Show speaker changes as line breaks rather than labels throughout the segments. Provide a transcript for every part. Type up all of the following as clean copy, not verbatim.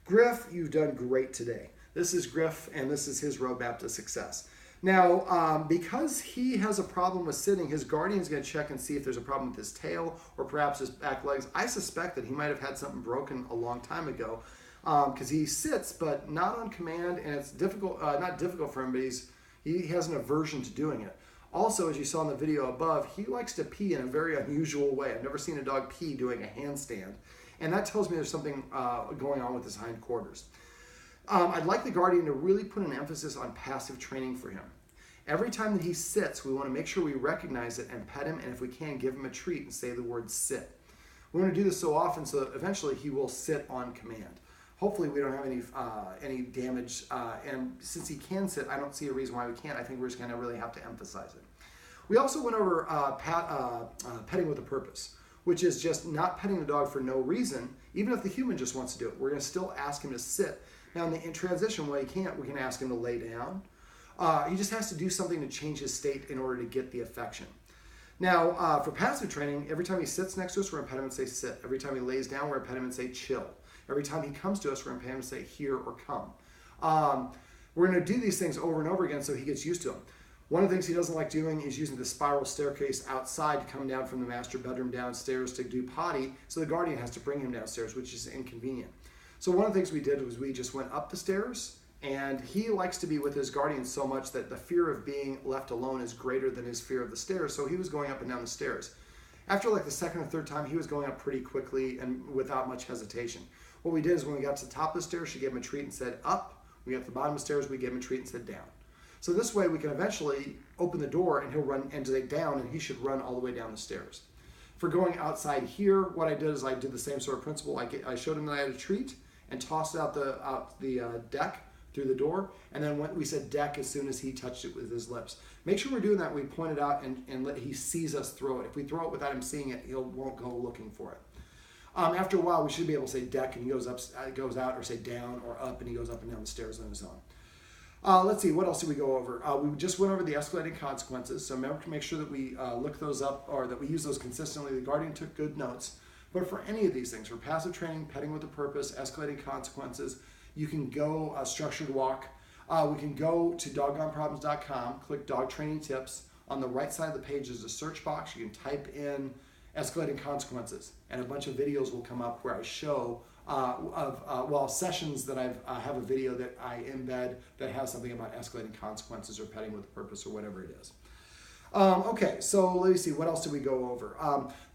Griff, you've done great today. This is Griff, and this is his roadmap to success. Now, because he has a problem with sitting, his guardian is going to check and see if there's a problem with his tail or perhaps his back legs. I suspect that he might have had something broken a long time ago because he sits, but not on command, and it's difficult, not difficult for him, but he has an aversion to doing it. Also, as you saw in the video above, he likes to pee in a very unusual way. I've never seen a dog pee doing a handstand, and that tells me there's something going on with his hindquarters. I'd like the guardian to really put an emphasis on passive training for him. Every time that he sits, we want to make sure we recognize it and pet him, and if we can, give him a treat and say the word sit. We want to do this so often so that eventually he will sit on command. Hopefully we don't have any damage, and since he can sit, I don't see a reason why we can't. I think we're just going to really have to emphasize it. We also went over petting with a purpose, which is just not petting the dog for no reason, even if the human just wants to do it. We're going to still ask him to sit. Now, in transition, when he can't, we can ask him to lay down. He just has to do something to change his state in order to get the affection. Now, for passive training, every time he sits next to us, we're going to pet him and say sit. Every time he lays down, we're going to pet him and say chill. Every time he comes to us, we're going to pet him and say here or come. We're going to do these things over and over again so he gets used to them. One of the things he doesn't like doing is using the spiral staircase outside to come down from the master bedroom downstairs to do potty, so the guardian has to bring him downstairs, which is inconvenient. So one of the things we did was we just went up the stairs, and he likes to be with his guardian so much that the fear of being left alone is greater than his fear of the stairs, so he was going up and down the stairs. After like the second or third time, he was going up pretty quickly and without much hesitation. What we did is when we got to the top of the stairs, she gave him a treat and said up. When we got to the bottom of the stairs, we gave him a treat and said down. So this way we can eventually open the door and he'll run and say down, and he should run all the way down the stairs. For going outside here, what I did is I did the same sort of principle. I showed him that I had a treat and tossed it out the deck through the door, and then when we said deck as soon as he touched it with his lips. Make sure we're doing that. We point it out and he sees us throw it. If we throw it without him seeing it, he won't go looking for it. After a while, we should be able to say deck and he goes out, or say down or up and he goes up and down the stairs on his own. Let's see, what else did we go over? We just went over the escalating consequences, so remember to make sure that we look those up or that we use those consistently. The guardian took good notes. But for any of these things, for passive training, petting with a purpose, escalating consequences, you can go structured walk. We can go to doggoneproblems.com, click dog training tips. On the right side of the page is a search box. You can type in escalating consequences, and a bunch of videos will come up where I show sessions that I have a video that I embed that has something about escalating consequences or petting with a purpose or whatever it is. Okay, so let me see, what else did we go over?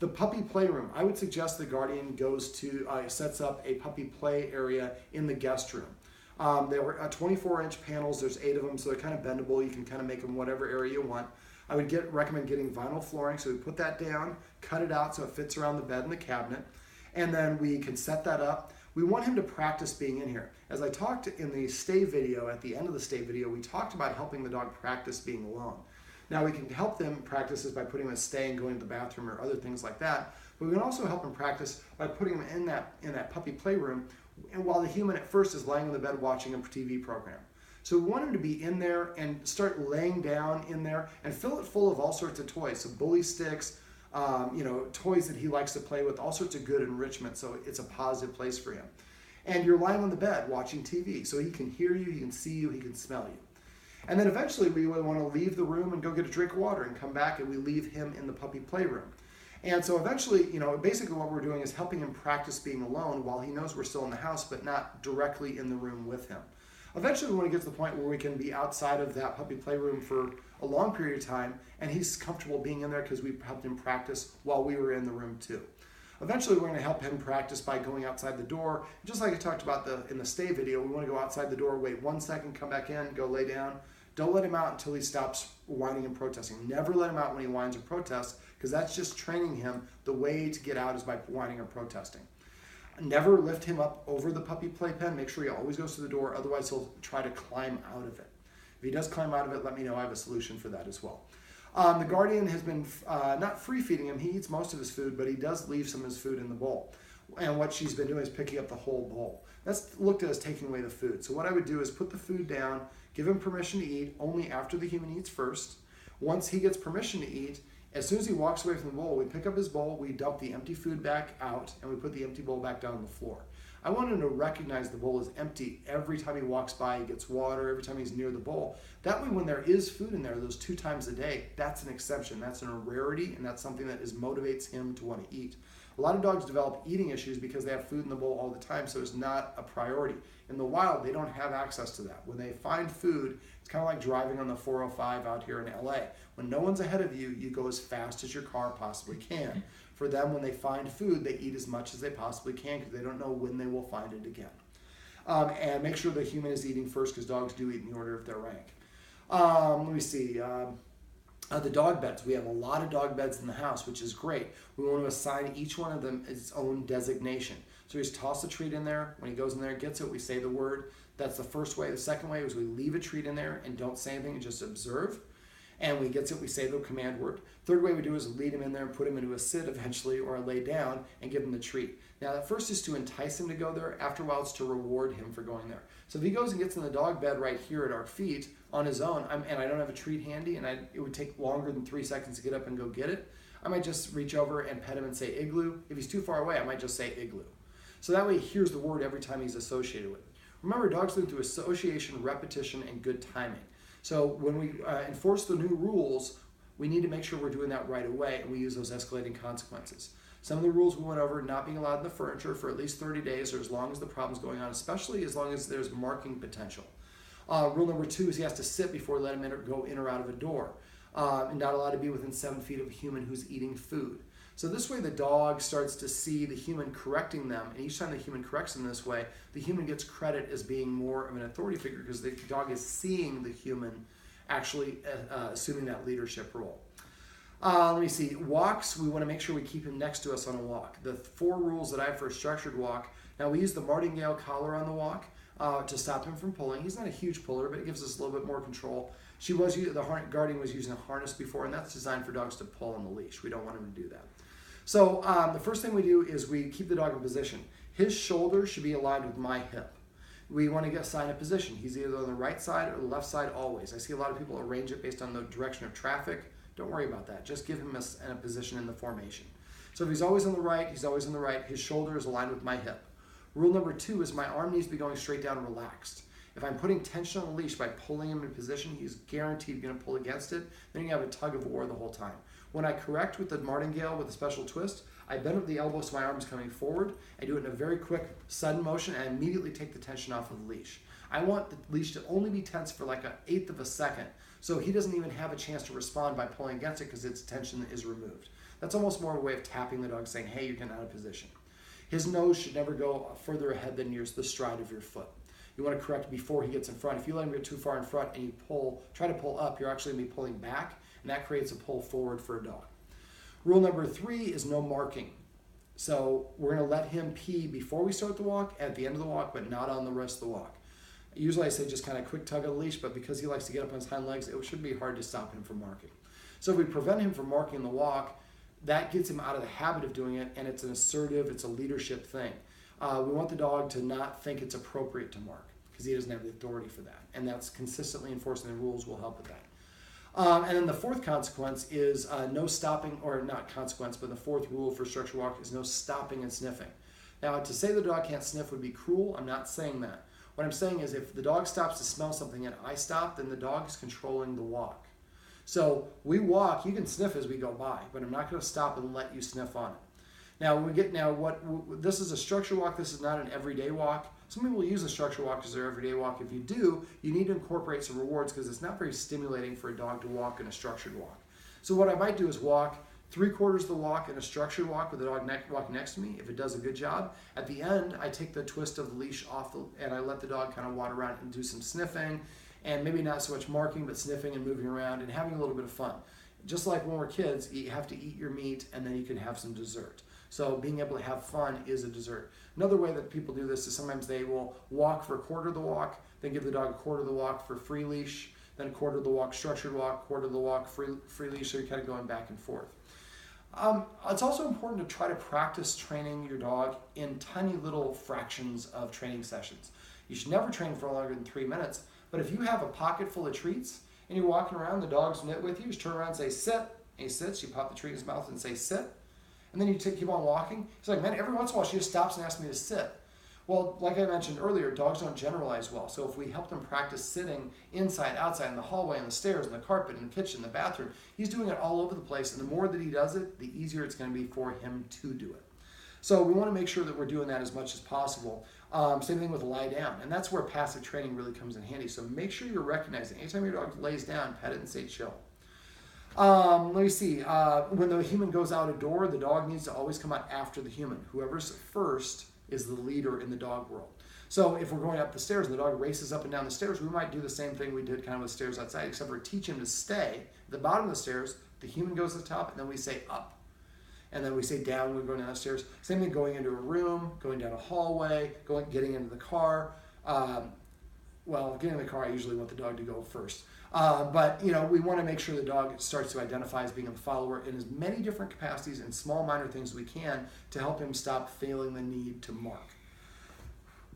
The puppy playroom. I would suggest the guardian goes to, sets up a puppy play area in the guest room. There were 24-inch panels, there's 8 of them, so they're kind of bendable. You can kind of make them whatever area you want. I would recommend getting vinyl flooring, so we put that down, cut it out so it fits around the bed and the cabinet, and then we can set that up. We want him to practice being in here. As I talked in the stay video, at the end of the stay video, we talked about helping the dog practice being alone. Now we can help them practice this by putting them in a stay and going to the bathroom or other things like that, but we can also help them practice by putting them in that puppy playroom, and while the human at first is lying on the bed watching a TV program. So we want him to be in there and start laying down in there and fill it full of all sorts of toys. So bully sticks, toys that he likes to play with, all sorts of good enrichment, so it's a positive place for him. And you're lying on the bed watching TV, so he can hear you, he can see you, he can smell you. And then eventually we want to leave the room and go get a drink of water and come back, and we leave him in the puppy playroom. And so eventually, basically what we're doing is helping him practice being alone while he knows we're still in the house, but not directly in the room with him. Eventually we want to get to the point where we can be outside of that puppy playroom for a long period of time, and he's comfortable being in there because we helped him practice while we were in the room too. Eventually we're going to help him practice by going outside the door. Just like I talked about in the stay video, we want to go outside the door, wait 1 second, come back in, go lay down. Don't let him out until he stops whining and protesting. Never let him out when he whines or protests, because that's just training him. The way to get out is by whining or protesting. Never lift him up over the puppy playpen. Make sure he always goes to the door, otherwise he'll try to climb out of it. If he does climb out of it, let me know. I have a solution for that as well. The guardian has been not free feeding him. He eats most of his food, but he does leave some of his food in the bowl. And what she's been doing is picking up the whole bowl. That's looked at as taking away the food. So what I would do is put the food down, give him permission to eat only after the human eats first. Once he gets permission to eat, as soon as he walks away from the bowl, we pick up his bowl, we dump the empty food back out, and we put the empty bowl back down on the floor. I want him to recognize the bowl is empty every time he walks by, he gets water, every time he's near the bowl. That way, when there is food in there, those 2 times a day, that's an exception. That's a rarity, and that's something that motivates him to want to eat. A lot of dogs develop eating issues because they have food in the bowl all the time, so it's not a priority. In the wild, they don't have access to that. When they find food, it's kind of like driving on the 405 out here in LA. When no one's ahead of you, you go as fast as your car possibly can. For them, when they find food, they eat as much as they possibly can because they don't know when they will find it again. And make sure the human is eating first because dogs do eat in the order of their rank. Let me see. The dog beds. We have a lot of dog beds in the house, which is great. We want to assign each one of them its own designation. So we just toss a treat in there. When he goes in there and gets it, we say the word. That's the first way. The second way is we leave a treat in there and don't say anything and just observe. And when he gets it, we say the command word. Third way we do is lead him in there and put him into a sit eventually or a lay down and give him the treat. Now, at first is to entice him to go there. After a while, it's to reward him for going there. So if he goes and gets in the dog bed right here at our feet on his own, and I don't have a treat handy, and it would take longer than 3 seconds to get up and go get it, I might just reach over and pet him and say igloo. If he's too far away, I might just say igloo. So that way he hears the word every time he's associated with it. Remember, dogs learn through association, repetition, and good timing. So when we enforce the new rules, we need to make sure we're doing that right away, and we use those escalating consequences. Some of the rules we went over: not being allowed in the furniture for at least 30 days or as long as the problem's going on, especially as long as there's marking potential. Rule number 2 is he has to sit before we let him go in or out of a door. And not allowed to be within 7 feet of a human who's eating food. So this way the dog starts to see the human correcting them, and each time the human corrects them this way, the human gets credit as being more of an authority figure because the dog is seeing the human actually assuming that leadership role. Let me see. Walks, we want to make sure we keep him next to us on a walk. The 4 rules that I have for a structured walk. Now, we use the martingale collar on the walk to stop him from pulling. He's not a huge puller, but it gives us a little bit more control. The guardian was using a harness before, and that's designed for dogs to pull on the leash. We don't want him to do that. So the first thing we do is we keep the dog in position. His shoulder should be aligned with my hip. We want to assign a position. He's either on the right side or the left side always. I see a lot of people arrange it based on the direction of traffic. Don't worry about that. Just give him a position in the formation. So if he's always on the right, he's always on the right. His shoulder is aligned with my hip. Rule number 2 is my arm needs to be going straight down and relaxed. If I'm putting tension on the leash by pulling him in position, he's guaranteed going to pull against it. Then you have a tug of war the whole time. When I correct with the martingale with a special twist, I bend up the elbow so my arm is coming forward. I do it in a very quick, sudden motion, and I immediately take the tension off of the leash. I want the leash to only be tense for like 1/8 of a second, so he doesn't even have a chance to respond by pulling against it because its tension is removed. That's almost more of a way of tapping the dog, saying, hey, you're getting out of position. His nose should never go further ahead than the stride of your foot. You want to correct before he gets in front. If you let him get too far in front and you try to pull up, you're actually going to be pulling back, and that creates a pull forward for a dog. Rule number 3 is no marking. So we're going to let him pee before we start the walk, at the end of the walk, but not on the rest of the walk. Usually I say just kind of quick tug of the leash, but because he likes to get up on his hind legs, it should be hard to stop him from marking. So if we prevent him from marking the walk, that gets him out of the habit of doing it, and it's an assertive, it's a leadership thing. We want the dog to not think it's appropriate to mark because he doesn't have the authority for that, and that's consistently enforcing the rules will help with that. And then the 4th consequence is no stopping, or not consequence, but the 4th rule for structured walk is no stopping and sniffing. Now, to say the dog can't sniff would be cruel. I'm not saying that. What I'm saying is if the dog stops to smell something and I stop, then the dog is controlling the walk. So we walk, you can sniff as we go by, but I'm not going to stop and let you sniff on it. This is a structured walk. This is not an everyday walk. Some people use a structured walk as their everyday walk. If you do, you need to incorporate some rewards because it's not very stimulating for a dog to walk in a structured walk. So what I might do is walk 3/4 of the walk in a structured walk with the dog walking next to me. If it does a good job, at the end, I take the twist of the leash off and I let the dog kind of wander around and do some sniffing, and maybe not so much marking, but sniffing and moving around and having a little bit of fun. Just like when we're kids, you have to eat your meat and then you can have some dessert. So being able to have fun is a dessert. Another way that people do this is sometimes they will walk for 1/4 of the walk, then give the dog 1/4 of the walk for free leash, then 1/4 of the walk structured walk, 1/4 of the walk free leash, so you're kind of going back and forth. It's also important to try to practice training your dog in tiny little fractions of training sessions. You should never train for longer than 3 minutes, but if you have a pocket full of treats and you're walking around, the dog's knit with you, just turn around and say sit, and he sits, you pop the treat in his mouth and say sit, and then you keep on walking. He's like, man, every once in a while she just stops and asks me to sit. Well, like I mentioned earlier, dogs don't generalize well. So if we help them practice sitting inside, outside, in the hallway, on the stairs, in the carpet, in the kitchen, the bathroom, he's doing it all over the place. And the more that he does it, the easier it's going to be for him to do it. So we want to make sure that we're doing that as much as possible. Same thing with lie down. And that's where passive training really comes in handy. So make sure you're recognizing anytime your dog lays down, pet it and say chill. Let me see. When the human goes out a door, the dog needs to always come out after the human. Whoever's first is the leader in the dog world. So if we're going up the stairs and the dog races up and down the stairs, we might do the same thing we did kind of with stairs outside, except for teach him to stay at the bottom of the stairs. The human goes to the top, and then we say up. And then we say down when we're going down the stairs. Same thing going into a room, going down a hallway, getting into the car. Well, getting in the car, I usually want the dog to go first. But we want to make sure the dog starts to identify as being a follower in as many different capacities and small minor things as we can to help him stop feeling the need to mark.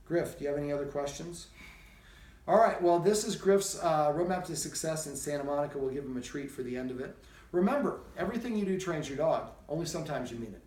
Griff, do you have any other questions? All right, well, this is Griff's Roadmap to Success in Santa Monica. We'll give him a treat for the end of it. Remember, everything you do trains your dog, only sometimes you mean it.